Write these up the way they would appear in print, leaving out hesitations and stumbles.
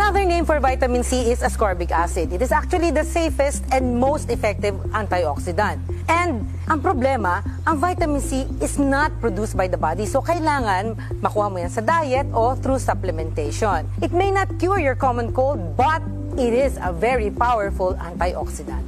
Another name for vitamin C is ascorbic acid. It is actually the safest and most effective antioxidant. And ang problema, ang vitamin C is not produced by the body. So kailangan makuha mo yan sa diet o through supplementation. It may not cure your common cold, but it is a very powerful antioxidant.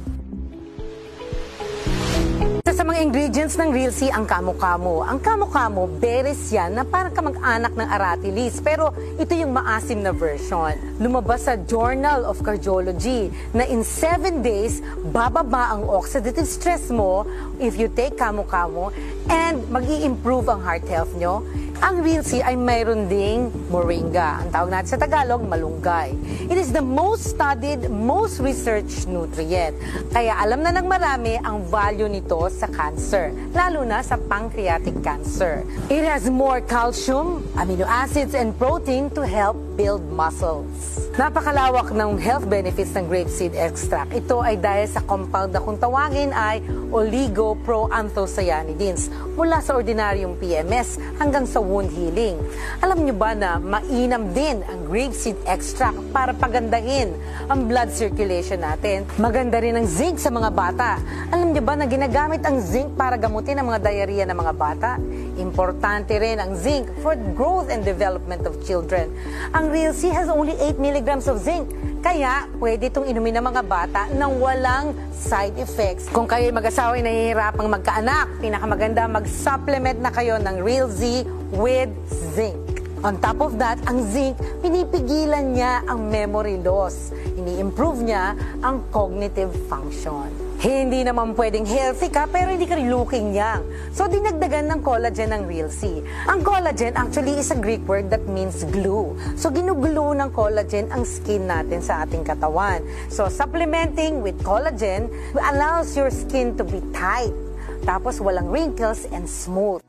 Sa mga ingredients ng Real C, ang kamo-kamo. Ang kamo-kamo, berries yan na parang kamag-anak ng aratilis. Pero ito yung maasim na version. Lumabas sa Journal of Cardiology na in 7 days, bababa ang oxidative stress mo if you take kamo-kamo and mag-i-improve ang heart health nyo. Ang Real C ay mayroon ding moringa. Ang tawag natin sa Tagalog, malunggay. It is the most studied, most researched nutrient. Kaya alam na ng marami ang value nito sa cancer, lalo na sa pancreatic cancer. It has more calcium, amino acids, and protein to help build muscles. Napakalawak ng health benefits ng grapeseed extract. Ito ay dahil sa compound na kung tawagin ay oligoproanthocyanidins mula sa ordinaryong PMS hanggang sa wound healing. Alam nyo ba na mainam din ang grapeseed extract para pagandahin ang blood circulation natin? Maganda rin ang zinc sa mga bata. Alam nyo ba na ginagamit ang zinc para gamutin ang mga diarrhea ng mga bata? Importante rin ang zinc for growth and development of children. Ang Real C has only 8 milligrams of zinc. Kaya, pwede itong inumin ng mga bata nang walang side effects. Kung kayo'y mag-asawa ay nahihirapang magkaanak, pinakamaganda mag-supplement na kayo ng Real Z with zinc. On top of that, ang zinc, pinipigilan niya ang memory loss. Ini-improve niya ang cognitive function. Hindi naman pwedeng healthy ka, pero hindi ka looking young. So, dinagdagan ng collagen ng Real C. Ang collagen actually is a Greek word that means glue. So, ginuglue ng collagen ang skin natin sa ating katawan. So, supplementing with collagen allows your skin to be tight. Tapos, walang wrinkles and smooth.